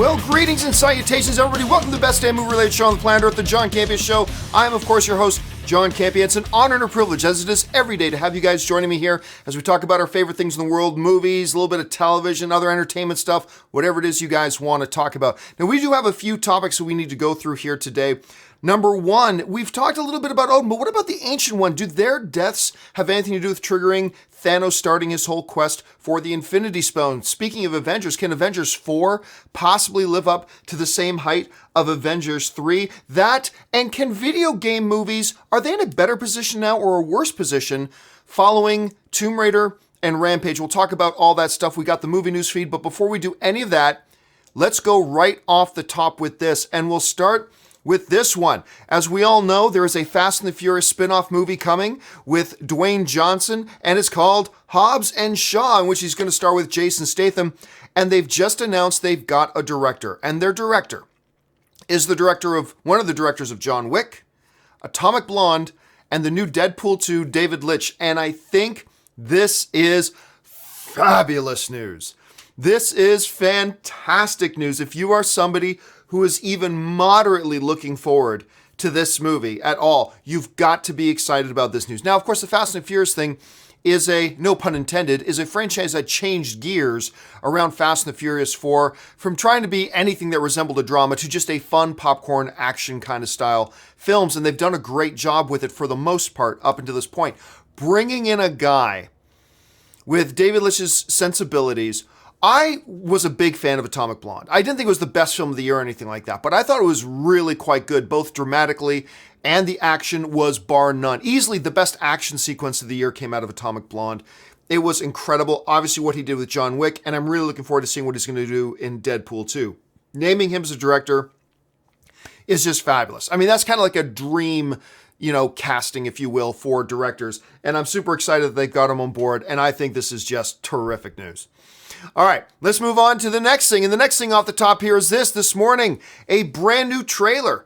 Well, greetings and salutations, everybody. Welcome to the best damn movie-related show on the planet Earth, the John Campea Show. I am, of course, your host, John Campea. It's an honor and a privilege, as it is every day, to have you guys joining me here as we talk about our favorite things in the world, movies, a little bit of television, other entertainment stuff, whatever it is you guys want to talk about. Now, we do have a few topics that we need to go through here today. Number one, we've talked a little bit about Odin, but what about the Ancient One? Do their deaths have anything to do with triggering Thanos starting his whole quest for the Infinity Stone? Speaking of Avengers, can Avengers 4 possibly live up to the same height of Avengers 3? That, and can video game movies, are they in a better position now or a worse position following Tomb Raider and Rampage? We'll talk about all that stuff. We got the movie news feed, but before we do any of that, let's go right off the top with this, and we'll start with this one. As we all know, there is a Fast and the Furious spin-off movie coming with Dwayne Johnson, and it's called Hobbs and Shaw, in which he's going to star with Jason Statham. And they've just announced they've got a director, and their director is one of the directors of John Wick, Atomic Blonde, and the new Deadpool 2, David Leitch. And I think this is fabulous news. This is fantastic news. If you are somebody who is even moderately looking forward to this movie at all, you've got to be excited about this news. Now, of course, the Fast and Furious thing is no pun intended, is a franchise that changed gears around Fast and the Furious 4 from trying to be anything that resembled a drama to just a fun popcorn action kind of style films. And they've done a great job with it for the most part up until this point. Bringing in a guy with David Leitch's sensibilities. I was a big fan of Atomic Blonde. I didn't think it was the best film of the year or anything like that, but I thought it was really quite good, both dramatically and the action was bar none. Easily the best action sequence of the year came out of Atomic Blonde. It was incredible, obviously what he did with John Wick, and I'm really looking forward to seeing what he's going to do in Deadpool 2. Naming him as a director is just fabulous. I mean, that's kind of like a dream, casting, if you will, for directors, and I'm super excited that they got him on board, and I think this is just terrific news. All right, let's move on to the next thing. And the next thing off the top here is this morning, a brand new trailer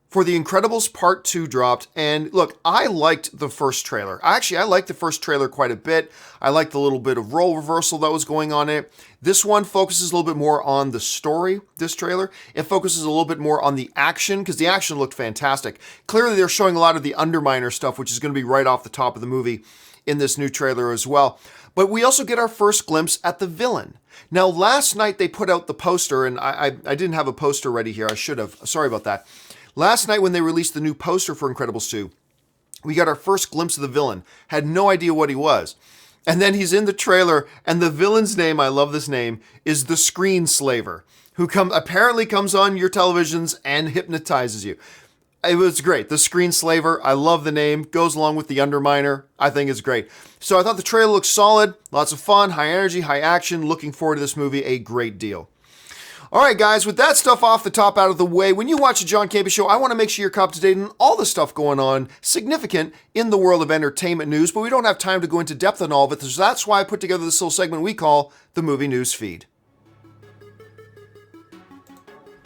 for The Incredibles Part 2 dropped. And look, I liked the first trailer. I liked the first trailer quite a bit. I liked the little bit of role reversal that was going on in it. This one focuses a little bit more on the story, this trailer. It focuses a little bit more on the action, because the action looked fantastic. Clearly, they're showing a lot of the Underminer stuff, which is going to be right off the top of the movie in this new trailer as well. But we also get our first glimpse at the villain. Now, last night they put out the poster, and I didn't have a poster ready here. I should have. Sorry about that. Last night when they released the new poster for Incredibles 2, we got our first glimpse of the villain. Had no idea what he was. And then he's in the trailer, and the villain's name, I love this name, is the Screenslaver, who apparently comes on your televisions and hypnotizes you. It was great. The Screenslaver, I love the name, goes along with the Underminer. I think it's great. So I thought the trailer looked solid, lots of fun, high energy, high action. Looking forward to this movie a great deal. All right, guys, with that stuff off the top out of the way, when you watch the John Campea Show, I want to make sure you're up to date on all the stuff going on, significant in the world of entertainment news, but we don't have time to go into depth on all of it, so that's why I put together this little segment we call the Movie News Feed.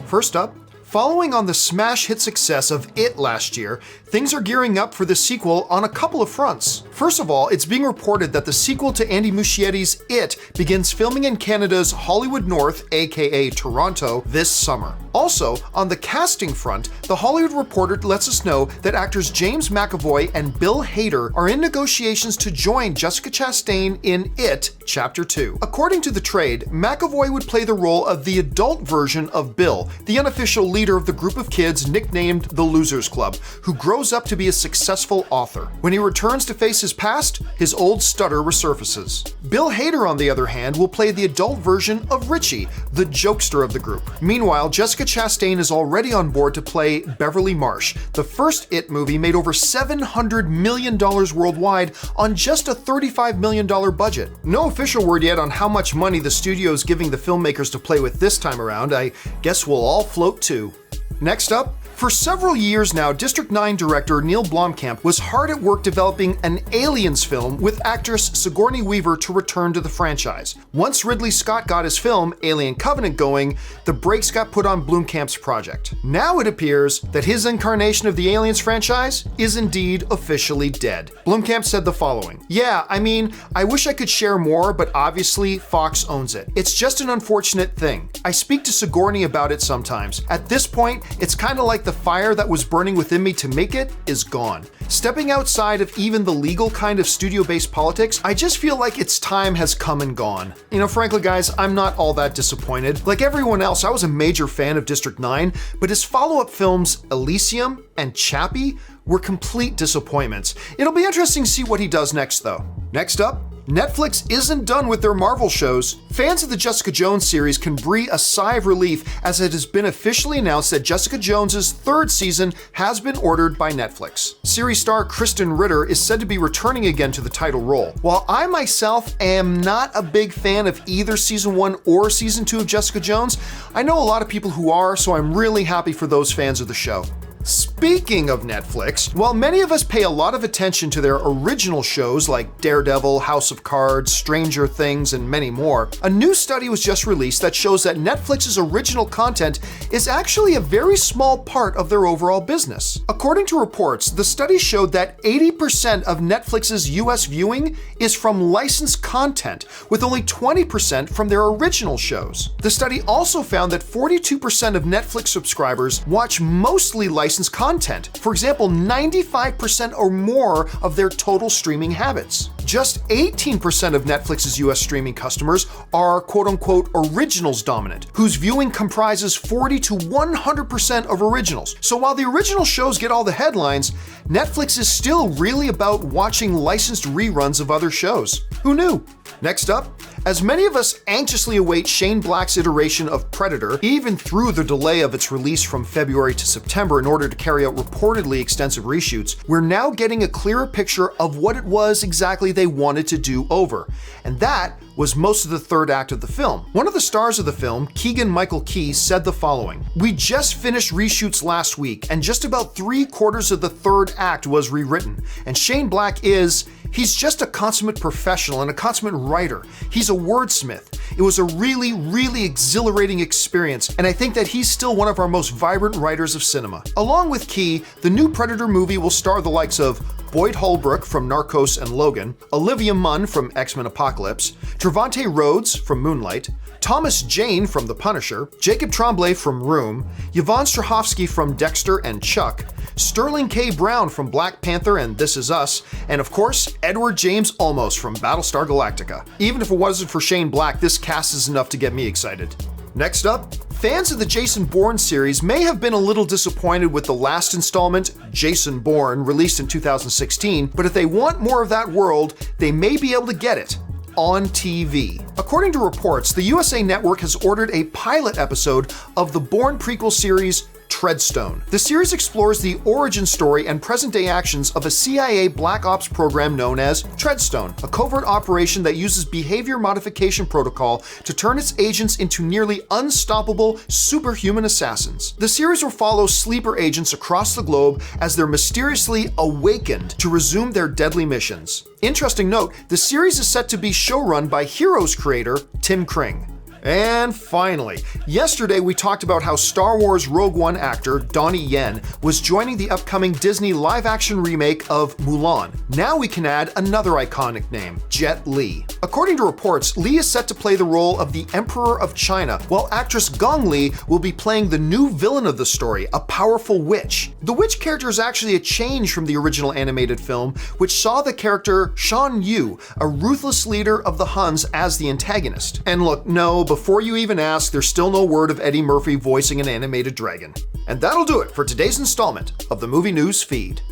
First up, following on the smash hit success of It last year, things are gearing up for the sequel on a couple of fronts. First of all, it's being reported that the sequel to Andy Muschietti's It begins filming in Canada's Hollywood North, aka Toronto, this summer. Also, on the casting front, The Hollywood Reporter lets us know that actors James McAvoy and Bill Hader are in negotiations to join Jessica Chastain in It Chapter 2. According to the trade, McAvoy would play the role of the adult version of Bill, the unofficial leader of the group of kids nicknamed the Losers Club, who grows up to be a successful author. When he returns to face his past, his old stutter resurfaces. Bill Hader, on the other hand, will play the adult version of Richie, the jokester of the group. Meanwhile, Jessica Chastain is already on board to play Beverly Marsh. The first It movie made over $700 million worldwide on just a $35 million budget. No official word yet on how much money the studio is giving the filmmakers to play with this time around. I guess we'll all float too. Next up, For several years now, District 9 director Neil Blomkamp was hard at work developing an Aliens film with actress Sigourney Weaver to return to the franchise. Once Ridley Scott got his film, Alien Covenant, going, the brakes got put on Blomkamp's project. Now it appears that his incarnation of the Aliens franchise is indeed officially dead. Blomkamp said the following: "Yeah, I mean, I wish I could share more, but obviously Fox owns it. It's just an unfortunate thing. I speak to Sigourney about it sometimes. At this point, it's kind of like the fire that was burning within me to make it is gone. Stepping outside of even the legal kind of studio-based politics, I just feel like its time has come and gone." You know, frankly guys, I'm not all that disappointed. Like everyone else, I was a major fan of District 9, but his follow-up films Elysium and Chappie were complete disappointments. It'll be interesting to see what he does next though. Next up, Netflix isn't done with their Marvel shows. Fans of the Jessica Jones series can breathe a sigh of relief as it has been officially announced that Jessica Jones' third season has been ordered by Netflix. Series star Kristen Ritter is said to be returning again to the title role. While I myself am not a big fan of either season 1 or season 2 of Jessica Jones, I know a lot of people who are, so I'm really happy for those fans of the show. Speaking of Netflix, while many of us pay a lot of attention to their original shows like Daredevil, House of Cards, Stranger Things, and many more, a new study was just released that shows that Netflix's original content is actually a very small part of their overall business. According to reports, the study showed that 80% of Netflix's US viewing is from licensed content, with only 20% from their original shows. The study also found that 42% of Netflix subscribers watch mostly licensed content. For example, 95% or more of their total streaming habits. Just 18% of Netflix's US streaming customers are quote-unquote originals dominant, whose viewing comprises 40 to 100% of originals. So while the original shows get all the headlines, Netflix is still really about watching licensed reruns of other shows. Who knew? Next up, as many of us anxiously await Shane Black's iteration of Predator, even through the delay of its release from February to September in order to carry out reportedly extensive reshoots, we're now getting a clearer picture of what it was exactly they wanted to do over. And that was most of the third act of the film. One of the stars of the film, Keegan-Michael Key, said the following: "We just finished reshoots last week, and just about 3/4 of the third act was rewritten. And Shane Black he's just a consummate professional and a consummate writer. He's a wordsmith. It was a really, really exhilarating experience, and I think that he's still one of our most vibrant writers of cinema." Along with Key, the new Predator movie will star the likes of Boyd Holbrook from Narcos and Logan, Olivia Munn from X-Men Apocalypse, Trevante Rhodes from Moonlight, Thomas Jane from The Punisher, Jacob Tremblay from Room, Yvonne Strahovski from Dexter and Chuck, Sterling K. Brown from Black Panther and This Is Us, and of course, Edward James Olmos from Battlestar Galactica. Even if it wasn't for Shane Black, this cast is enough to get me excited. Next up, fans of the Jason Bourne series may have been a little disappointed with the last installment, Jason Bourne, released in 2016, but if they want more of that world, they may be able to get it on TV. According to reports, the USA Network has ordered a pilot episode of the Bourne prequel series, Treadstone. The series explores the origin story and present-day actions of a CIA Black Ops program known as Treadstone, a covert operation that uses behavior modification protocol to turn its agents into nearly unstoppable superhuman assassins. The series will follow sleeper agents across the globe as they're mysteriously awakened to resume their deadly missions. Interesting note, the series is set to be showrun by Heroes creator Tim Kring. And finally, yesterday we talked about how Star Wars Rogue One actor Donnie Yen was joining the upcoming Disney live-action remake of Mulan. Now we can add another iconic name, Jet Li. According to reports, Li is set to play the role of the Emperor of China, while actress Gong Li will be playing the new villain of the story, a powerful witch. The witch character is actually a change from the original animated film, which saw the character Shan Yu, a ruthless leader of the Huns, as the antagonist. And look, no, before you even ask, there's still no word of Eddie Murphy voicing an animated dragon. And that'll do it for today's installment of the Movie News Feed.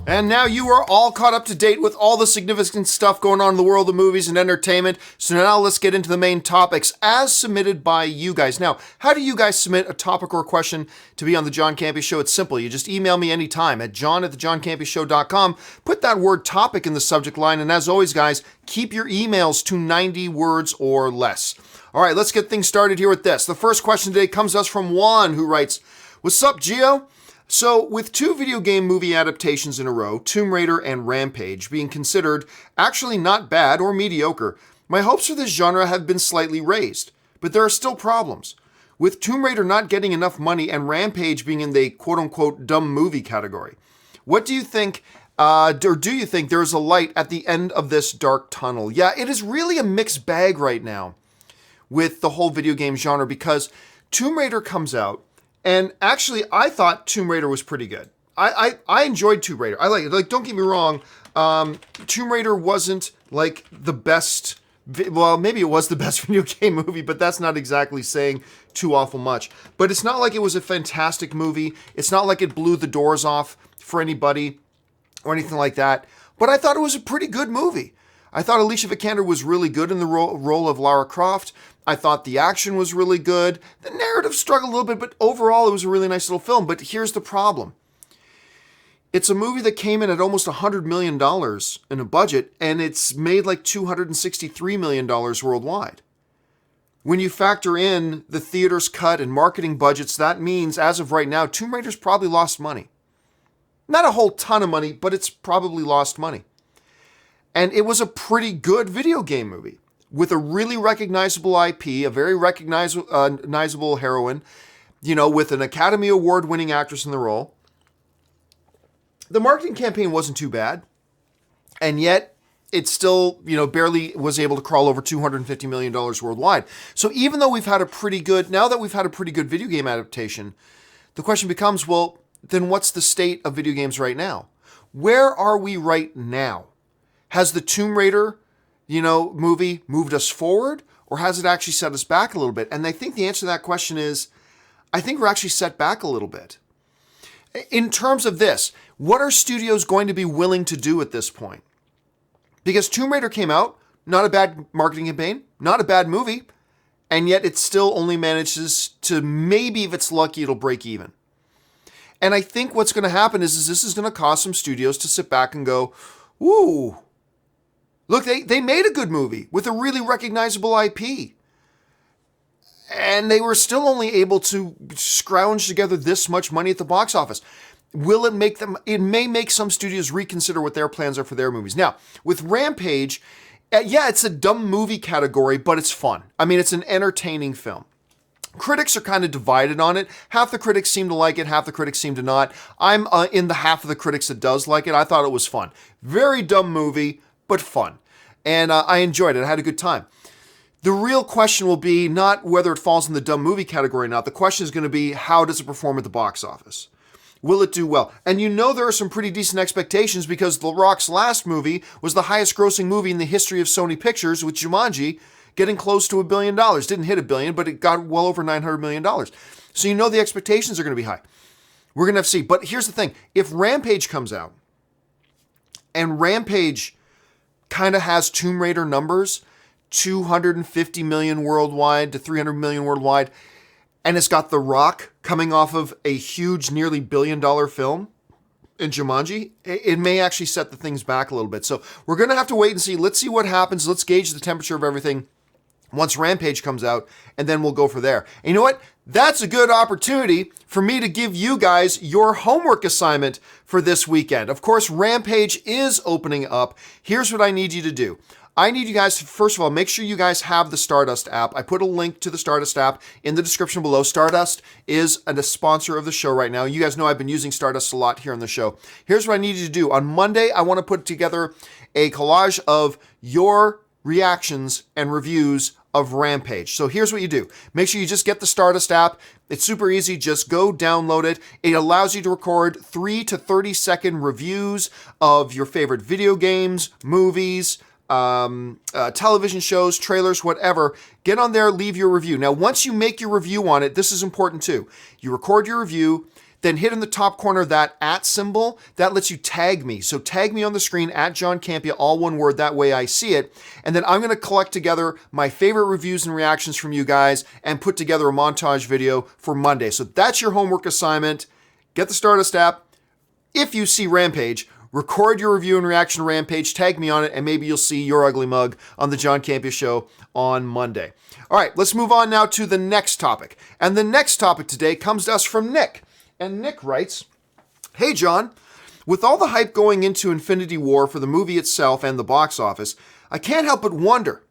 And now you are all caught up to date with all the significant stuff going on in the world of movies and entertainment. So now let's get into the main topics as submitted by you guys. Now, how do you guys submit a topic or a question to be on the John Campea Show? It's simple. You just email me anytime at john@thejohncampeashow.com. Put that word topic in the subject line. And as always, guys, keep your emails to 90 words or less. All right, let's get things started here with this. The first question today comes to us from Juan, who writes, What's up, Gio? So, with 2 video game movie adaptations in a row, Tomb Raider and Rampage, being considered actually not bad or mediocre, my hopes for this genre have been slightly raised. But there are still problems. With Tomb Raider not getting enough money and Rampage being in the quote-unquote dumb movie category, what do you think, or do you think there's a light at the end of this dark tunnel? Yeah, it is really a mixed bag right now with the whole video game genre, because Tomb Raider comes out, and actually I thought Tomb Raider was pretty good. I enjoyed Tomb Raider. I like it. Like, don't get me wrong, Tomb Raider wasn't like the best, well, maybe it was the best video game movie, but that's not exactly saying too awful much. But it's not like it was a fantastic movie. It's not like it blew the doors off for anybody or anything like that. But I thought it was a pretty good movie. I thought Alicia Vikander was really good in the role of Lara Croft. I thought the action was really good. The narrative struggled a little bit, but overall it was a really nice little film. But here's the problem. It's a movie that came in at almost $100 million in a budget, and it's made like $263 million worldwide. When you factor in the theater's cut and marketing budgets, that means, as of right now, Tomb Raider's probably lost money. Not a whole ton of money, but it's probably lost money. And it was a pretty good video game movie with a really recognizable IP, a very recognizable heroine, with an Academy Award-winning actress in the role. The marketing campaign wasn't too bad, and yet it still, barely was able to crawl over $250 million worldwide. So even though we've had a pretty good video game adaptation, the question becomes, well, then what's the state of video games right now? Where are we right now? Has the Tomb Raider, movie moved us forward, or has it actually set us back a little bit? And I think the answer to that question is, I think we're actually set back a little bit. In terms of this, what are studios going to be willing to do at this point? Because Tomb Raider came out, not a bad marketing campaign, not a bad movie, and yet it still only manages to, maybe if it's lucky, it'll break even. And I think what's going to happen is this is going to cause some studios to sit back and go, ooh, look, they made a good movie with a really recognizable IP. And they were still only able to scrounge together this much money at the box office. Will it make them, it may make some studios reconsider what their plans are for their movies. Now, with Rampage, it's a dumb movie category, but it's fun. I mean, it's an entertaining film. Critics are kind of divided on it. Half the critics seem to like it, half the critics seem to not. I'm in the half of the critics that does like it. I thought it was fun. Very dumb movie, but fun. And I enjoyed it. I had a good time. The real question will be not whether it falls in the dumb movie category or not. The question is going to be, how does it perform at the box office? Will it do well? And there are some pretty decent expectations, because The Rock's last movie was the highest grossing movie in the history of Sony Pictures, with Jumanji getting close to $1 billion. Didn't hit $1 billion, but it got well over $900 million. So the expectations are going to be high. We're going to have to see. But here's the thing. If Rampage comes out, and Rampage kind of has Tomb Raider numbers, 250 million worldwide to 300 million worldwide, and it's got The Rock coming off of a huge, nearly $1 billion film in Jumanji, it may actually set the things back a little bit. So we're going to have to wait and see. Let's see what happens. Let's gauge the temperature of everything once Rampage comes out, and then we'll go for there. And you know what? That's a good opportunity for me to give you guys your homework assignment for this weekend. Of course, Rampage is opening up. Here's what I need you to do. I need you guys to, first of all, make sure you guys have the Stardust app. I put a link to the Stardust app in the description below. Stardust is a sponsor of the show right now. You guys know I've been using Stardust a lot here on the show. Here's what I need you to do. On Monday, I want to put together a collage of your reactions and reviews of Rampage. So here's what you do. Make sure you just get the Stardust app. It's super easy. Just go download it. It allows you to record 3 to 30 second reviews of your favorite video games, movies, television shows, trailers, whatever. Get on there, leave your review. Now, once you make your review on it, this is important too. You record your review, then hit in the top corner that @ symbol. That lets you tag me. So tag me on the screen at John Campea, all one word. That way I see it. And then I'm going to collect together my favorite reviews and reactions from you guys and put together a montage video for Monday. So that's your homework assignment. Get the Stardust app. If you see Rampage, record your review and reaction to Rampage, tag me on it, and maybe you'll see your ugly mug on the John Campea Show on Monday. All right, let's move on now to the next topic. And the next topic today comes to us from Nick. And Nick writes, "Hey John, with all the hype going into Infinity War for the movie itself and the box office, I can't help but wonder,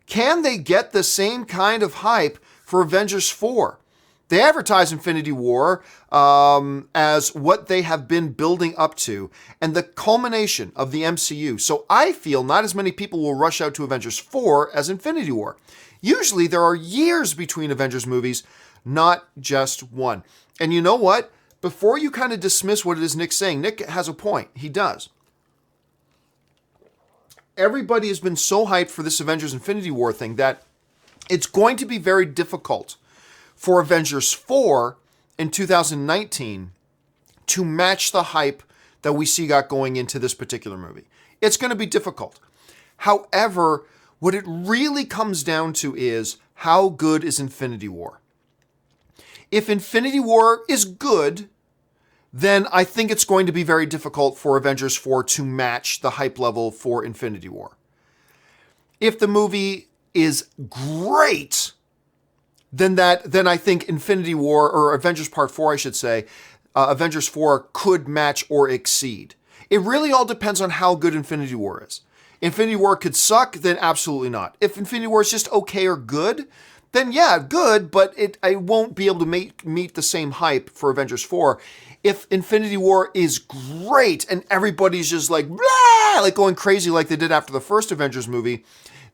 can they get the same kind of hype for Avengers 4? They advertise Infinity War as what they have been building up to and the culmination of the MCU. So I feel not as many people will rush out to Avengers 4 as Infinity War. Usually there are years between Avengers movies, not just one." And you know what? Before you kind of dismiss what it is Nick's saying, Nick has a point. He does. Everybody has been so hyped for this Avengers Infinity War thing that it's going to be very difficult for Avengers 4 in 2019 to match the hype that we see got going into this particular movie. It's going to be difficult. However, what it really comes down to is how good is Infinity War? If Infinity War is good, then I think it's going to be very difficult for Avengers 4 to match the hype level for Infinity War. If the movie is great, then I think Infinity War, or Avengers Part 4, I should say, Avengers 4 could match or exceed. It really all depends on how good Infinity War is. Infinity War could suck, then absolutely not. If Infinity War is just okay or good, then yeah, good, but I won't be able to meet the same hype for Avengers 4. If Infinity War is great and everybody's just like, blah, like going crazy like they did after the first Avengers movie,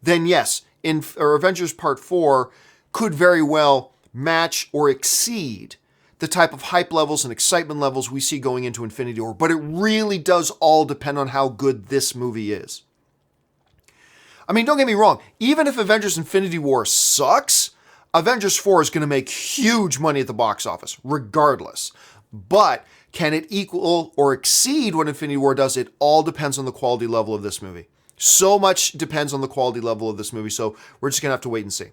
then yes, Avengers Part 4 could very well match or exceed the type of hype levels and excitement levels we see going into Infinity War. But it really does all depend on how good this movie is. I mean, don't get me wrong. Even if Avengers Infinity War sucks, Avengers 4 is going to make huge money at the box office, regardless. But can it equal or exceed what Infinity War does? It all depends on the quality level of this movie. So much depends on the quality level of this movie, so we're just going to have to wait and see.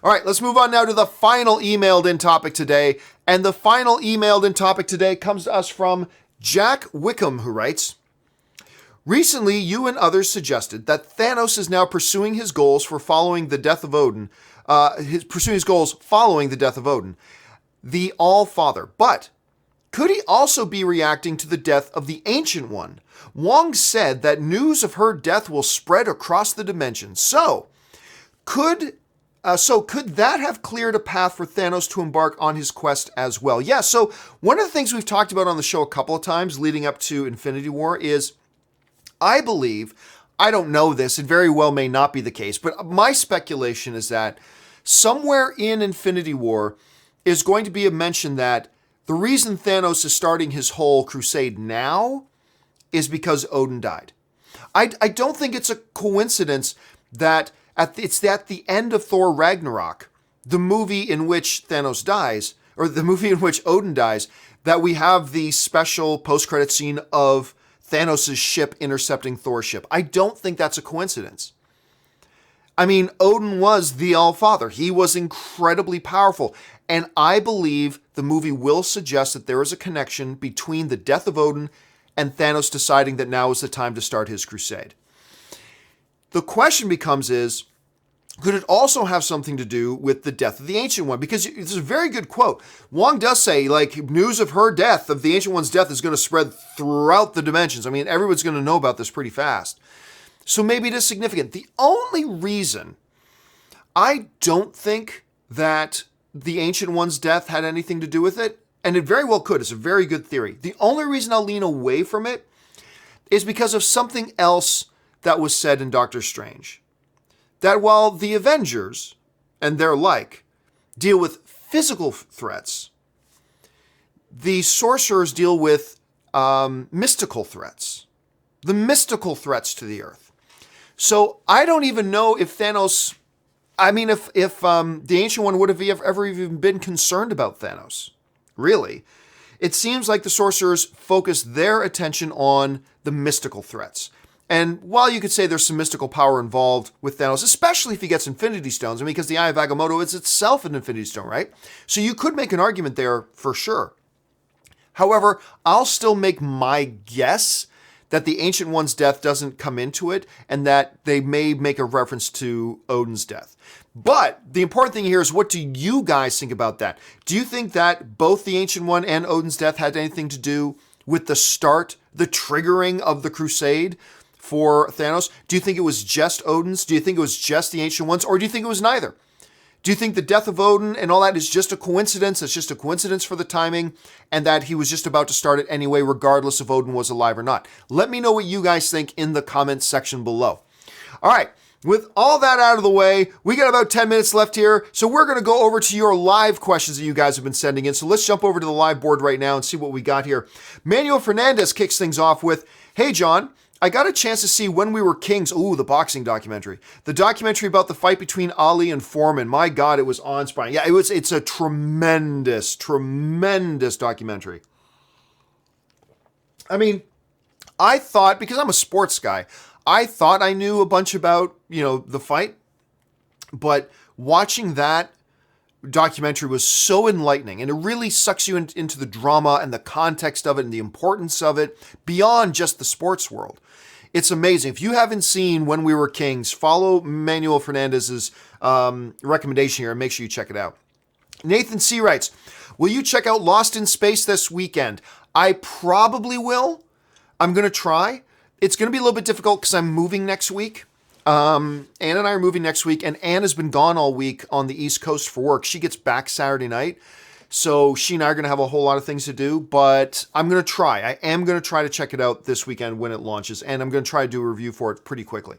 All right, let's move on now to the final emailed in topic today. And the final emailed in topic today comes to us from Jack Wickham, who writes, "Recently, you and others suggested that Thanos is now pursuing his goals following the death of Odin, the All-Father. But could he also be reacting to the death of the Ancient One? Wong said that news of her death will spread across the dimensions. So could that have cleared a path for Thanos to embark on his quest as well?" Yeah, so one of the things we've talked about on the show a couple of times leading up to Infinity War is, I believe, I don't know this, it very well may not be the case, but my speculation is that somewhere in Infinity War is going to be a mention that the reason Thanos is starting his whole crusade now is because Odin died. I don't think it's a coincidence that it's at the end of Thor Ragnarok, the movie in which Thanos dies, or the movie in which Odin dies, that we have the special post-credit scene of Thanos' ship intercepting Thor's ship. I don't think that's a coincidence. I mean, Odin was the All-Father. He was incredibly powerful. And I believe the movie will suggest that there is a connection between the death of Odin and Thanos deciding that now is the time to start his crusade. The question becomes could it also have something to do with the death of the Ancient One? Because it's a very good quote. Wong does say, like, news of her death, of the Ancient One's death, is going to spread throughout the dimensions. I mean, everyone's going to know about this pretty fast. So maybe it is significant. The only reason I don't think that the Ancient One's death had anything to do with it, and it very well could, it's a very good theory. The only reason I'll lean away from it is because of something else that was said in Doctor Strange. That while the Avengers and their like deal with physical threats, the sorcerers deal with mystical threats. The mystical threats to the Earth. So I don't even know if Thanos, if the Ancient One would have ever even been concerned about Thanos. Really. It seems like the sorcerers focus their attention on the mystical threats. And while you could say there's some mystical power involved with Thanos, especially if he gets Infinity Stones, because the Eye of Agamotto is itself an Infinity Stone, right? So you could make an argument there for sure. However, I'll still make my guess that the Ancient One's death doesn't come into it, and that they may make a reference to Odin's death. But the important thing here is, what do you guys think about that? Do you think that both the Ancient One and Odin's death had anything to do with the start, the triggering of the crusade for Thanos? Do you think it was just Odin's? Do you think it was just the Ancient One's? Or do you think it was neither? Do you think the death of Odin and all that is just a coincidence? It's just a coincidence for the timing, and that he was just about to start it anyway, regardless if Odin was alive or not? Let me know what you guys think in the comments section below. All right, with all that out of the way, we got about 10 minutes left here, so we're going to go over to your live questions that you guys have been sending in. So let's jump over to the live board right now and see what we got here. Manuel Fernandez kicks things off with, "Hey, John. I got a chance to see When We Were Kings." Ooh, the boxing documentary. The documentary about the fight between Ali and Foreman. My God, it was awe-inspiring. Yeah, it's a tremendous, tremendous documentary. I mean, I thought, because I'm a sports guy, I thought I knew a bunch about, the fight. But watching that documentary was so enlightening, and it really sucks you into the drama and the context of it and the importance of it beyond just the sports world. It's amazing. If you haven't seen When We Were Kings, follow Manuel Fernandez's recommendation here and make sure you check it out. Nathan C. writes, "Will you check out Lost in Space this weekend?" I probably will. I'm going to try. It's going to be a little bit difficult because I'm moving next week. Anne and I are moving next week, and Anne has been gone all week on the East Coast for work. She gets back Saturday night, so she and I are going to have a whole lot of things to do, but I'm going to try. I am going to try to check it out this weekend when it launches, and I'm going to try to do a review for it pretty quickly.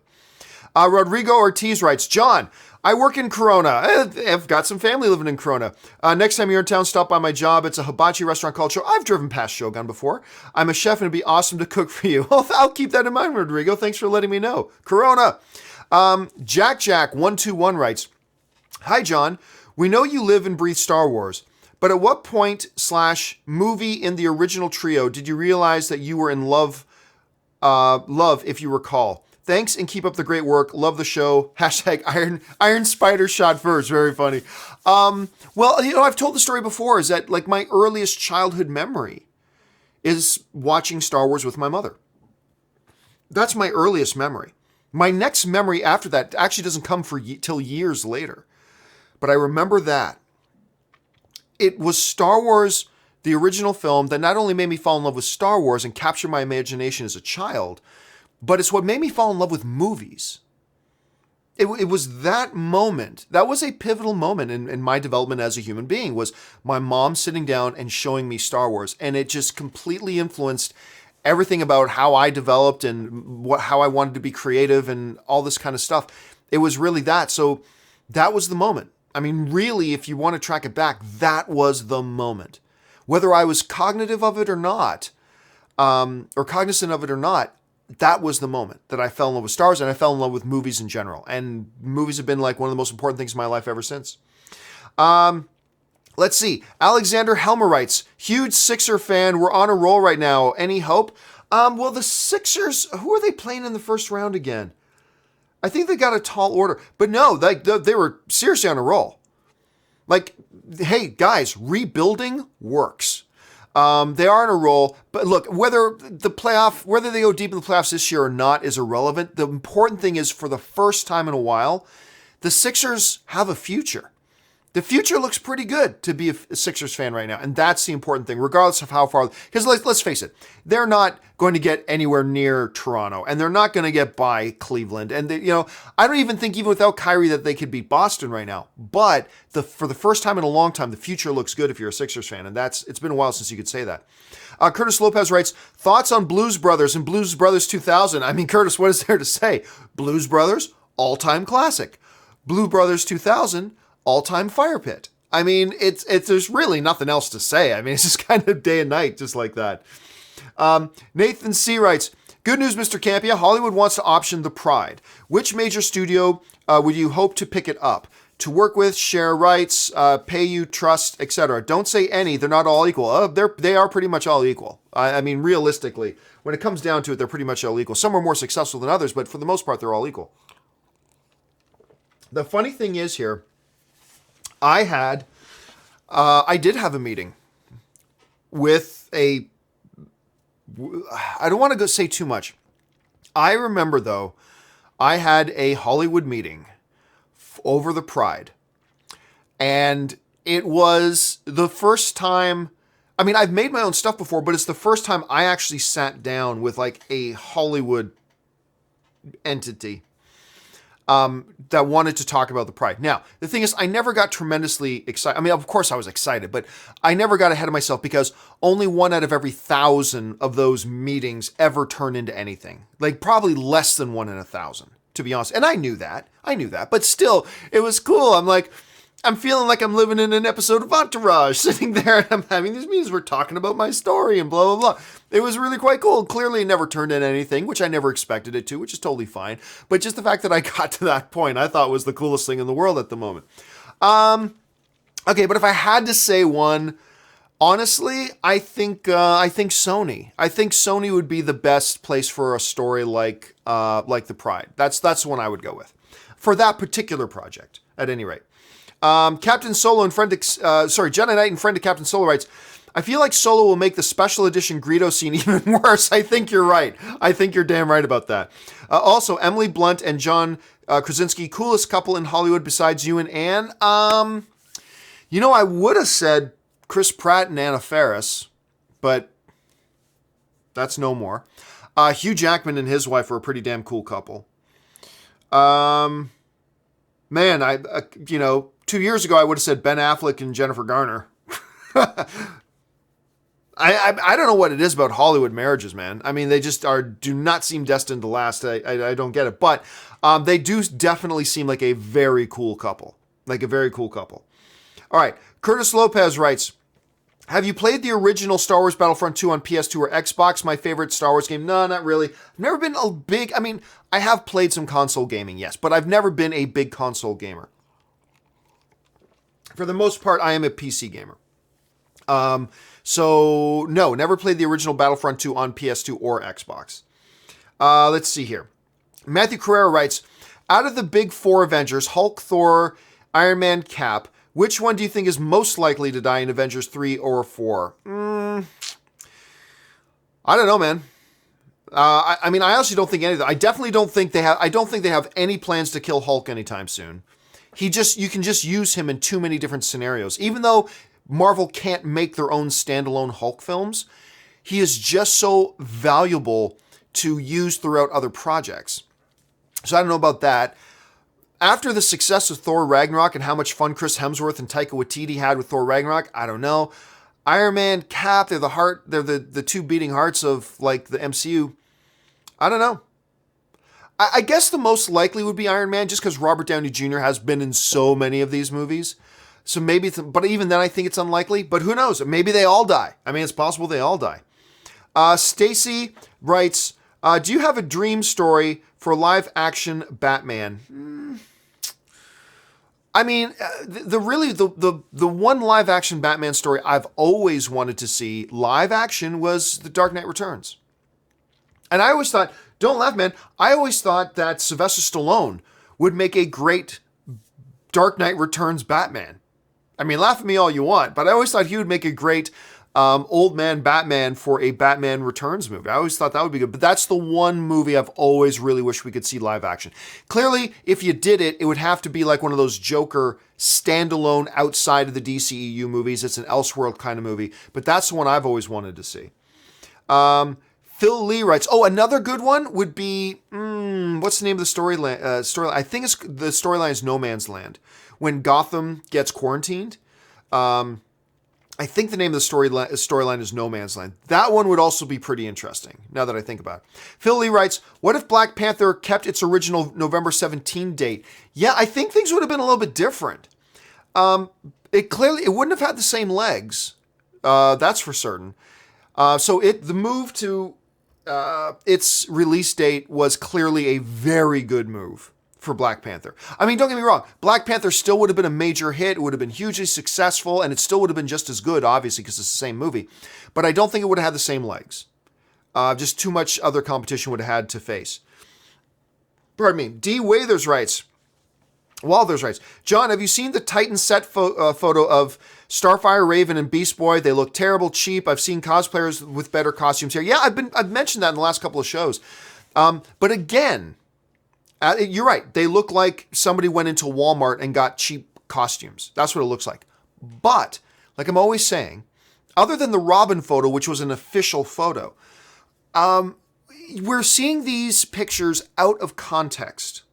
Rodrigo Ortiz writes, "John, I work in Corona. I've got some family living in Corona. Next time you're in town, stop by my job. It's a hibachi restaurant called Show. I've driven past Shogun before. I'm a chef, and it'd be awesome to cook for you." I'll keep that in mind, Rodrigo. Thanks for letting me know. Corona. Jack121 writes, "Hi, John. We know you live and breathe Star Wars, but at what point / movie in the original trio did you realize that you were in love, if you recall? Thanks and keep up the great work. Love the show. # Iron Spider shot first." Very funny. Well, I've told the story before, is that like my earliest childhood memory is watching Star Wars with my mother. That's my earliest memory. My next memory after that actually doesn't come till years later. But I remember that. It was Star Wars, the original film, that not only made me fall in love with Star Wars and capture my imagination as a child, but it's what made me fall in love with movies. It was that moment. That was a pivotal moment in my development as a human being, was my mom sitting down and showing me Star Wars. And it just completely influenced everything about how I developed and how I wanted to be creative and all this kind of stuff. It was really that. So that was the moment. I mean, really, if you want to track it back, that was the moment. Whether I was cognitive of it or not, or cognizant of it or not, that was the moment that I fell in love with Star Wars, and I fell in love with movies in general. And movies have been like one of the most important things in my life ever since. Let's see. Alexander Helmer writes, "Huge Sixer fan. We're on a roll right now. Any hope?" Well, the Sixers, who are they playing in the first round again? I think they got a tall order. But no, they were seriously on a roll. Like, hey, guys, rebuilding works. They are on a roll. But look, whether they go deep in the playoffs this year or not is irrelevant. The important thing is, for the first time in a while, the Sixers have a future. The future looks pretty good to be a Sixers fan right now. And that's the important thing, regardless of how far. Because let's face it, they're not going to get anywhere near Toronto. And they're not going to get by Cleveland. And, I don't even think, even without Kyrie, that they could beat Boston right now. But for the first time in a long time, the future looks good if you're a Sixers fan. And it's been a while since you could say that. Curtis Lopez writes, "Thoughts on Blues Brothers and Blues Brothers 2000? I mean, Curtis, what is there to say? Blues Brothers, all-time classic. Blues Brothers 2000, all-time fire pit. I mean, there's really nothing else to say. I mean, it's just kind of day and night, just like that. Nathan C. writes, "Good news, Mr. Campea. Hollywood wants to option The Pride. Which major studio would you hope to pick it up? To work with, share rights, pay you, trust, etc. Don't say any. They're not all equal." They are pretty much all equal. I mean, realistically, when it comes down to it, they're pretty much all equal. Some are more successful than others, but for the most part, they're all equal. The funny thing is here, I did have a meeting with a I don't want to go say too much. I remember, though, I had a Hollywood meeting over the Pride. And it was the first time... I mean, I've made my own stuff before, but it's the first time I actually sat down with like a Hollywood entity that wanted to talk about the Pride. Now, the thing is, I never got tremendously excited. I mean, of course I was excited, but I never got ahead of myself because only 1 out of every 1,000 of those meetings ever turned into anything. Like probably less than 1 in 1,000, to be honest. And I knew that. But still, it was cool. I'm feeling like I'm living in an episode of Entourage, sitting there and I'm having these meetings. We're talking about my story and blah, blah, blah. It was really quite cool. Clearly, it never turned into anything, which I never expected it to, which is totally fine. But just the fact that I got to that point, I thought was the coolest thing in the world at the moment. Okay, but if I had to say one, honestly, I think Sony. I think Sony would be the best place for a story like the Pride. That's the one I would go with for that particular project, at any rate. Captain Solo and friend, Jenna Knight and friend of Captain Solo writes, I feel like Solo will make the special edition Greedo scene even worse. I think you're right. I think you're damn right about that. Also, Emily Blunt and John Krasinski, coolest couple in Hollywood besides you and Anne. I would have said Chris Pratt and Anna Faris, but that's no more. Hugh Jackman and his wife are a pretty damn cool couple. Man, 2 years ago, I would have said Ben Affleck and Jennifer Garner. I don't know what it is about Hollywood marriages, man. I mean, they just do not seem destined to last. I don't get it. But they do definitely seem like a very cool couple. All right. Curtis Lopez writes, have you played the original Star Wars Battlefront 2 on PS2 or Xbox? My favorite Star Wars game? No, not really. I've never been I have played some console gaming, yes, but I've never been a big console gamer. For the most part, I am a PC gamer. So, no, never played the original Battlefront 2 on PS2 or Xbox. Let's see here. Matthew Carrera writes, out of the big 4 Avengers, Hulk, Thor, Iron Man, Cap, which one do you think is most likely to die in Avengers 3 or 4? I don't know, man. I honestly don't think any of them. I definitely don't think they have. I don't think they have any plans to kill Hulk anytime soon. You can just use him in too many different scenarios. Even though Marvel can't make their own standalone Hulk films, he is just so valuable to use throughout other projects. So I don't know about that. After the success of Thor Ragnarok and how much fun Chris Hemsworth and Taika Waititi had with Thor Ragnarok, I don't know. Iron Man, Cap, they're the two beating hearts of like the MCU. I don't know. I guess the most likely would be Iron Man just because Robert Downey Jr. has been in so many of these movies. So maybe, but even then I think it's unlikely. But who knows? Maybe they all die. I mean, it's possible they all die. Stacy writes, do you have a dream story for live action Batman? I mean, the one live action Batman story I've always wanted to see live action was The Dark Knight Returns. And I always thought, don't laugh, man, I always thought that Sylvester Stallone would make a great Dark Knight Returns Batman. I mean, laugh at me all you want, but I always thought he would make a great old man Batman for a Batman Returns movie. I always thought that would be good, but that's the one movie I've always really wished we could see live action. Clearly, if you did it, it would have to be like one of those Joker standalone outside of the DCEU movies. It's an Elseworld kind of movie, but that's the one I've always wanted to see. Phil Lee writes, another good one would be, what's the name of the storyline? I think the storyline is No Man's Land. When Gotham gets quarantined, I think the name of the storyline is No Man's Land. That one would also be pretty interesting, now that I think about it. Phil Lee writes, what if Black Panther kept its original November 17 date? Yeah, I think things would have been a little bit different. It wouldn't have had the same legs. That's for certain. So the move to its release date was clearly a very good move for Black Panther. I mean, don't get me wrong. Black Panther still would have been a major hit. It would have been hugely successful, and it still would have been just as good, obviously, because it's the same movie. But I don't think it would have had the same legs. Just too much other competition would have had to face. Pardon me. D. Walters writes, John, have you seen the Titan set photo of Starfire, Raven, and Beast Boy, they look terrible, cheap. I've seen cosplayers with better costumes here. Yeah, I've mentioned that in the last couple of shows. But again, you're right. They look like somebody went into Walmart and got cheap costumes. That's what it looks like. But, like I'm always saying, other than the Robin photo, which was an official photo, we're seeing these pictures out of context.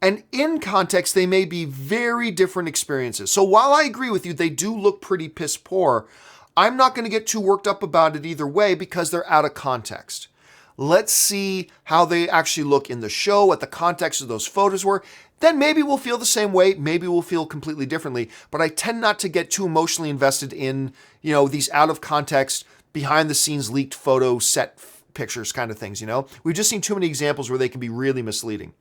And in context, they may be very different experiences. So while I agree with you, they do look pretty piss poor, I'm not going to get too worked up about it either way because they're out of context. Let's see how they actually look in the show, what the context of those photos were. Then maybe we'll feel the same way. Maybe we'll feel completely differently. But I tend not to get too emotionally invested in, these out of context, behind the scenes leaked photo set pictures kind of things, We've just seen too many examples where they can be really misleading.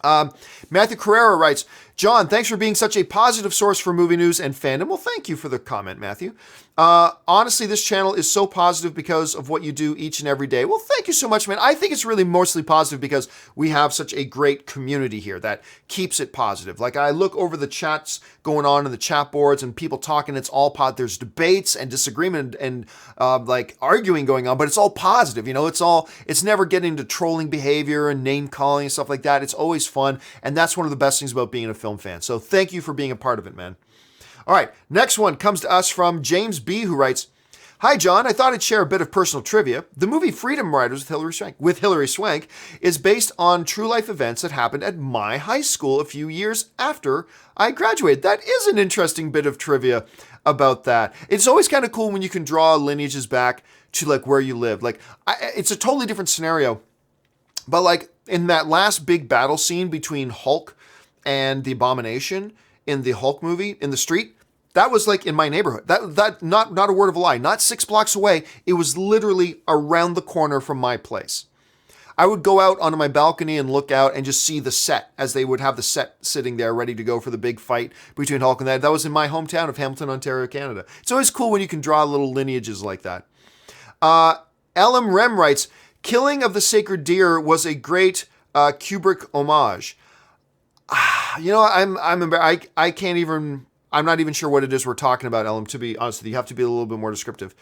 Matthew Carrera writes, John, thanks for being such a positive source for movie news and fandom. Well, thank you for the comment, Matthew. Honestly, this channel is so positive because of what you do each and every day. Well, thank you so much, man. I think it's really mostly positive because we have such a great community here that keeps it positive. Like, I look over the chats going on in the chat boards and people talking, it's all there's debates and disagreement and arguing going on, but it's all positive. It's never getting to trolling behavior and name calling and stuff like that. It's always fun. And that's one of the best things about being a film fan. So thank you for being a part of it, man. All right, next one comes to us from James B., who writes, Hi, John. I thought I'd share a bit of personal trivia. The movie Freedom Riders with Hilary Swank is based on true-life events that happened at my high school a few years after I graduated. That is an interesting bit of trivia about that. It's always kind of cool when you can draw lineages back to where you live. It's a totally different scenario. But in that last big battle scene between Hulk and the Abomination in the Hulk movie in the street, that was in my neighborhood. That not a word of a lie. Not 6 blocks away. It was literally around the corner from my place. I would go out onto my balcony and look out and just see the set as they would have the set sitting there ready to go for the big fight between Hulk and that. That was in my hometown of Hamilton, Ontario, Canada. It's always cool when you can draw little lineages like that. Elam Rem writes, Killing of the Sacred Deer was a great Kubrick homage. I can't even... I'm not even sure what it is we're talking about, Elam, to be honest with you. You have to be a little bit more descriptive.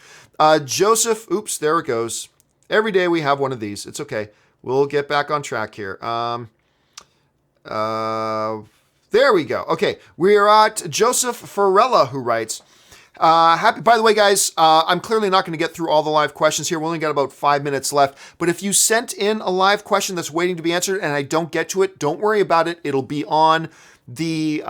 Joseph, oops, there it goes. Every day we have one of these. It's okay. We'll get back on track here. There we go. Okay, we are at Joseph Ferella, who writes, by the way, guys, I'm clearly not going to get through all the live questions here. We only got about 5 minutes left. But if you sent in a live question that's waiting to be answered and I don't get to it, don't worry about it. It'll be on the...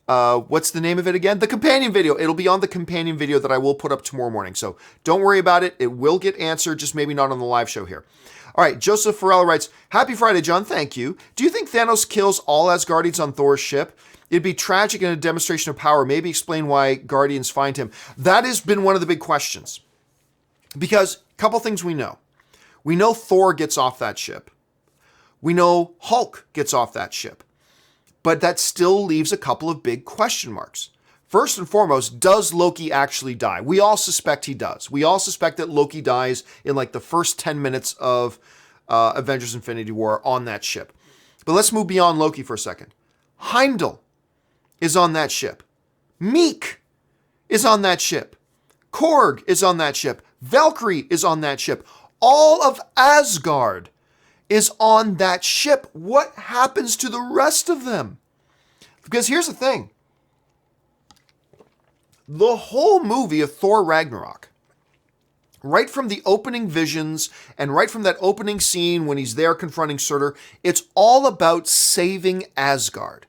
what's the name of it again? The companion video. It'll be on the companion video that I will put up tomorrow morning. So don't worry about it. It will get answered, just maybe not on the live show here. All right, Joseph Ferrell writes, Happy Friday, John. Thank you. Do you think Thanos kills all Asgardians on Thor's ship? It'd be tragic and a demonstration of power. Maybe explain why Guardians find him. That has been one of the big questions. Because a couple things we know. We know Thor gets off that ship. We know Hulk gets off that ship. But that still leaves a couple of big question marks. First and foremost, does Loki actually die? We all suspect he does. We all suspect that Loki dies in the first 10 minutes of Avengers Infinity War on that ship. But let's move beyond Loki for a second. Heimdall is on that ship. Meek is on that ship. Korg is on that ship. Valkyrie is on that ship. All of Asgard is on that ship. What happens to the rest of them? Because here's the thing. The whole movie of Thor Ragnarok, right from the opening visions and right from that opening scene when he's there confronting Surtur, it's all about saving Asgard.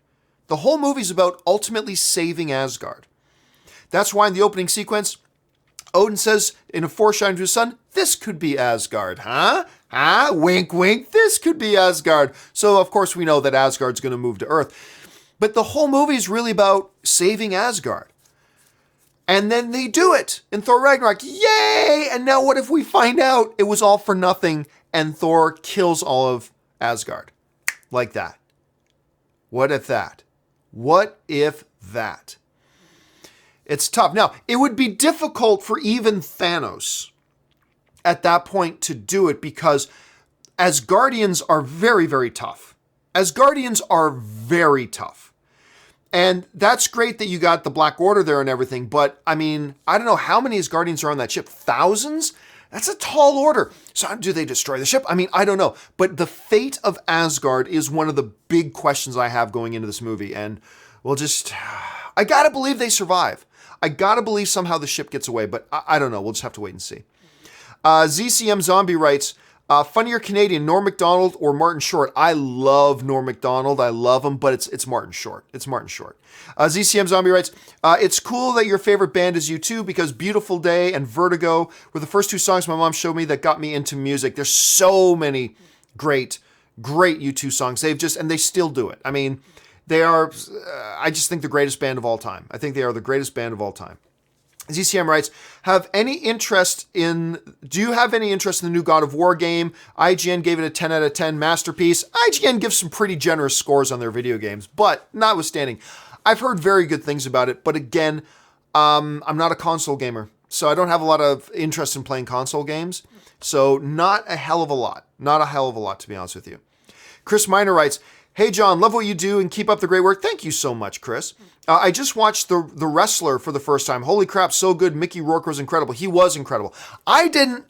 The whole movie's about ultimately saving Asgard. That's why in the opening sequence, Odin says in a foreshadowing to his son, this could be Asgard, huh? Huh? Wink, wink, this could be Asgard. So, of course, we know that Asgard's going to move to Earth. But the whole movie is really about saving Asgard. And then they do it in Thor Ragnarok. Yay! And now what if we find out it was all for nothing and Thor kills all of Asgard? Like that. What if that? What if that? It's tough. Now, it would be difficult for even Thanos at that point to do it because Asgardians are very, very tough. Asgardians are very tough. And that's great that you got the Black Order there and everything, but I mean, I don't know how many Asgardians are on that ship. Thousands? That's a tall order. So do they destroy the ship? I mean, I don't know. But the fate of Asgard is one of the big questions I have going into this movie. And we'll just, I gotta believe they survive. I gotta believe somehow the ship gets away, but I don't know. We'll just have to wait and see. ZCM Zombie writes, funnier Canadian, Norm Macdonald or Martin Short? I love Norm Macdonald. I love him, but it's Martin Short. It's Martin Short. ZCM Zombie writes, it's cool that your favorite band is U2 because Beautiful Day and Vertigo were the first two songs my mom showed me that got me into music. There's so many great U2 songs. And they still do it. I mean, they are, I just think the greatest band of all time. I think they are the greatest band of all time. ZCM writes, do you have any interest in the new God of War game? IGN gave it a 10 out of 10 masterpiece. IGN gives some pretty generous scores on their video games, but notwithstanding, I've heard very good things about it. But again, I'm not a console gamer, so I don't have a lot of interest in playing console games. So not a hell of a lot, to be honest with you. Chris Miner writes, hey, John, love what you do and keep up the great work. Thank you so much, Chris. I just watched The Wrestler for the first time. Holy crap, so good. Mickey Rourke was incredible. He was incredible. I didn't,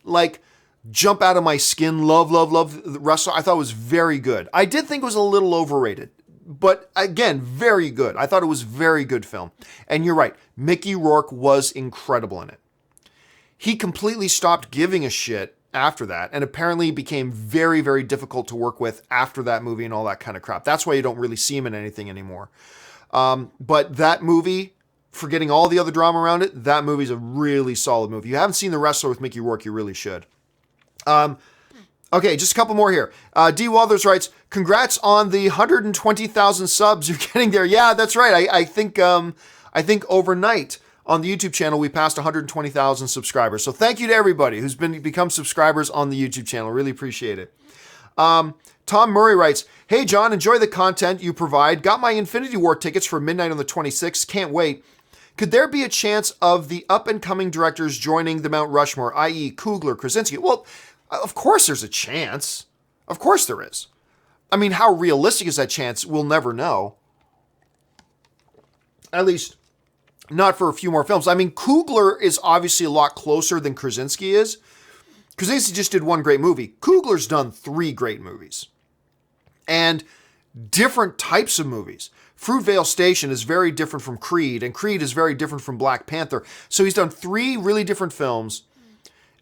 jump out of my skin, love The Wrestler. I thought it was very good. I did think it was a little overrated. But again, very good. I thought it was a very good film. And you're right, Mickey Rourke was incredible in it. He completely stopped giving a shit after that, and apparently became very, very difficult to work with after that movie and all that kind of crap. That's why you don't really see him in anything anymore. But that movie, forgetting all the other drama around it, that movie's a really solid movie. If you haven't seen The Wrestler with Mickey Rourke, you really should. Okay, just a couple more here. D. Walters writes, congrats on the 120,000 subs you're getting there. Yeah, that's right. I think overnight on the YouTube channel, we passed 120,000 subscribers. So thank you to everybody who's become subscribers on the YouTube channel. Really appreciate it. Tom Murray writes, hey, John, enjoy the content you provide. Got my Infinity War tickets for midnight on the 26th. Can't wait. Could there be a chance of the up-and-coming directors joining the Mount Rushmore, i.e. Coogler, Krasinski? Well, of course there's a chance. Of course there is. I mean, how realistic is that chance? We'll never know. At least not for a few more films. I mean, Coogler is obviously a lot closer than Krasinski is. Krasinski just did one great movie. Coogler's done 3 great movies. And different types of movies. Fruitvale Station is very different from Creed, and Creed is very different from Black Panther. So he's done 3 really different films,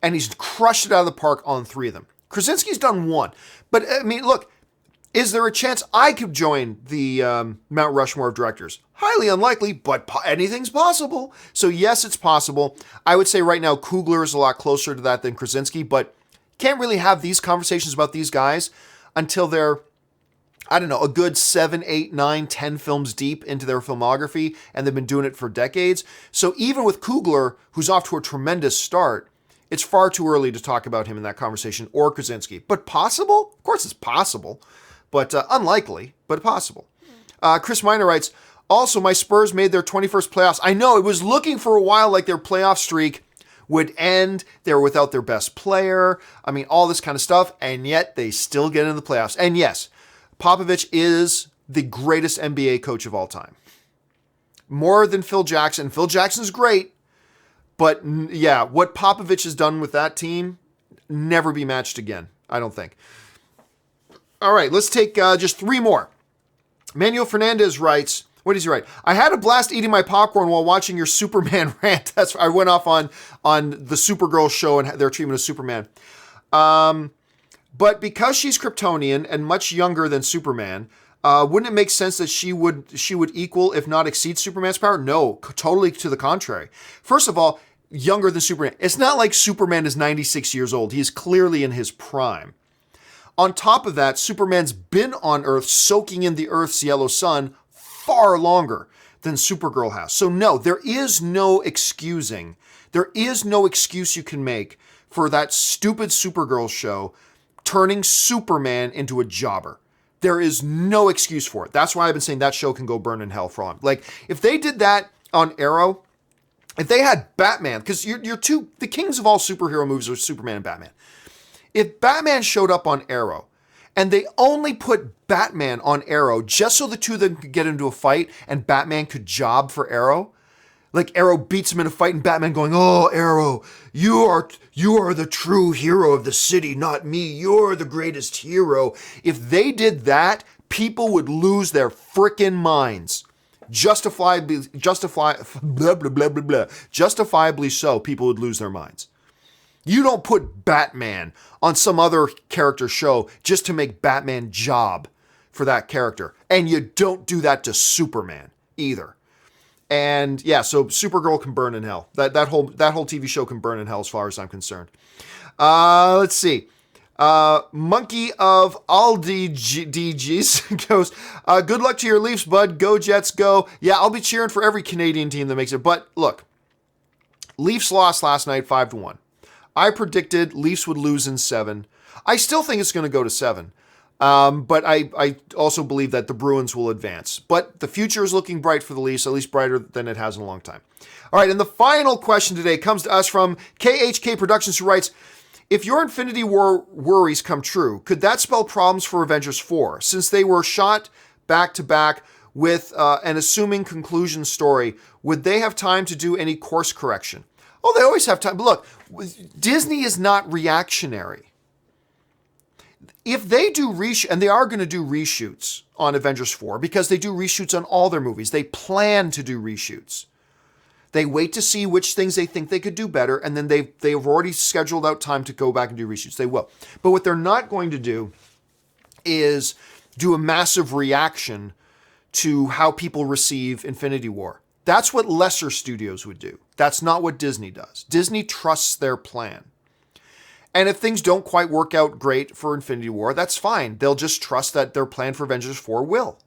and he's crushed it out of the park on 3 of them. Krasinski's done 1. But, I mean, look, is there a chance I could join the Mount Rushmore of directors? Highly unlikely, but anything's possible. So yes, it's possible. I would say right now Coogler is a lot closer to that than Krasinski, but can't really have these conversations about these guys until they're, I don't know, a good 7, 8, 9, 10 films deep into their filmography, and they've been doing it for decades. So even with Coogler, who's off to a tremendous start, it's far too early to talk about him in that conversation, or Krasinski. But possible? Of course it's possible. But unlikely, but possible. Chris Miner writes, also, my Spurs made their 21st playoffs. I know, it was looking for a while like their playoff streak would end. They were without their best player. I mean, all this kind of stuff. And yet they still get into the playoffs. And yes, Popovich is the greatest NBA coach of all time. More than Phil Jackson. Phil Jackson's great. But yeah, what Popovich has done with that team, never be matched again, I don't think. All right, let's take just 3 more. Manuel Fernandez writes, what does he write? I had a blast eating my popcorn while watching your Superman rant. I went off on the Supergirl show and their treatment of Superman. But because she's Kryptonian and much younger than Superman, wouldn't it make sense that she would equal, if not exceed, Superman's power? No, totally to the contrary. First of all, younger than Superman. It's not like Superman is 96 years old. He is clearly in his prime. On top of that, Superman's been on Earth, soaking in the Earth's yellow sun far longer than Supergirl has. So no, there is no excusing. There is no excuse you can make for that stupid Supergirl show turning Superman into a jobber. There is no excuse for it. That's why I've been saying that show can go burn in hell for him. Like, if they did that on Arrow, if they had Batman, because the kings of all superhero movies are Superman and Batman. If Batman showed up on Arrow And they only put Batman on Arrow just so the two of them could get into a fight and Batman could job for Arrow. Like Arrow beats him in a fight and Batman going, "Oh, Arrow, you are the true hero of the city, not me. You're the greatest hero." If they did that, people would lose their frickin' minds. Justifiably so, people would lose their minds. You don't put Batman on some other character show just to make Batman job for that character. And you don't do that to Superman either. And yeah, so Supergirl can burn in hell. That whole TV show can burn in hell as far as I'm concerned. Let's see. Monkey of Aldi DGs goes, good luck to your Leafs, bud. Go Jets, go. Yeah, I'll be cheering for every Canadian team that makes it. But look, Leafs lost last night 5-1. I predicted Leafs would lose in 7. I still think it's going to go to 7. But I also believe that the Bruins will advance. But the future is looking bright for the Leafs, at least brighter than it has in a long time. All right, and the final question today comes to us from KHK Productions, who writes, if your Infinity War worries come true, could that spell problems for Avengers 4? Since they were shot back-to-back with an assuming conclusion story, would they have time to do any course correction? Oh, they always have time. But look, Disney is not reactionary. If they do and they are going to do reshoots on Avengers 4, because they do reshoots on all their movies. They plan to do reshoots. They wait to see which things they think they could do better, and then they've already scheduled out time to go back and do reshoots. They will. But what they're not going to do is do a massive reaction to how people receive Infinity War. That's what lesser studios would do. That's not what Disney does. Disney trusts their plan. And if things don't quite work out great for Infinity War, that's fine. They'll just trust that their plan for Avengers 4 will.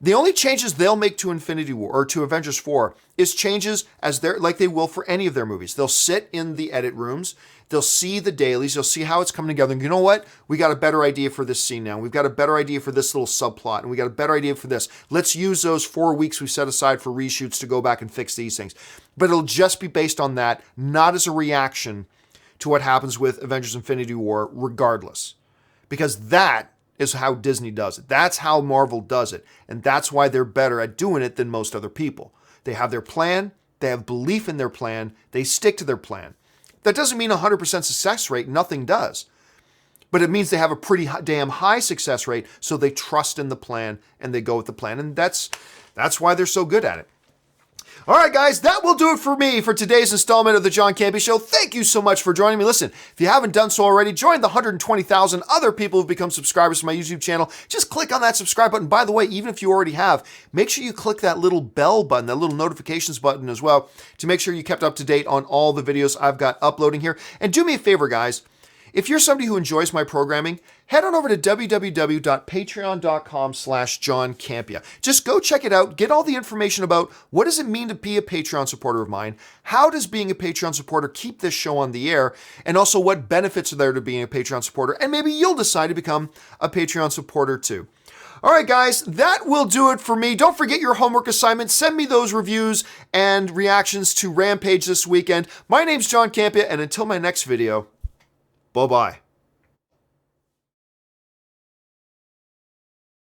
The only changes they'll make to Infinity War or to Avengers 4 is changes like they will for any of their movies. They'll sit in the edit rooms. They'll see the dailies. They'll see how it's coming together. And you know what? We got a better idea for this scene now. We've got a better idea for this little subplot. And we got a better idea for this. Let's use those 4 weeks we set aside for reshoots to go back and fix these things. But it'll just be based on that, not as a reaction to what happens with Avengers Infinity War regardless. Because that is how Disney does it. That's how Marvel does it. And that's why they're better at doing it than most other people. They have their plan. They have belief in their plan. They stick to their plan. That doesn't mean 100% success rate. Nothing does. But it means they have a pretty damn high success rate, so they trust in the plan and they go with the plan. And that's why they're so good at it. All right, guys, that will do it for me for today's installment of the John Campea Show. Thank you so much for joining me. Listen, if you haven't done so already, join the 120,000 other people who've become subscribers to my YouTube channel. Just click on that subscribe button. By the way, even if you already have, make sure you click that little bell button, that little notifications button as well, to make sure you kept up to date on all the videos I've got uploading here. And do me a favor, guys. If you're somebody who enjoys my programming, head on over to www.patreon.com/John Campea. Just go check it out. Get all the information about what does it mean to be a Patreon supporter of mine? How does being a Patreon supporter keep this show on the air? And also what benefits are there to being a Patreon supporter? And maybe you'll decide to become a Patreon supporter too. All right, guys, that will do it for me. Don't forget your homework assignment. Send me those reviews and reactions to Rampage this weekend. My name's John Campea, and until my next video, bye-bye.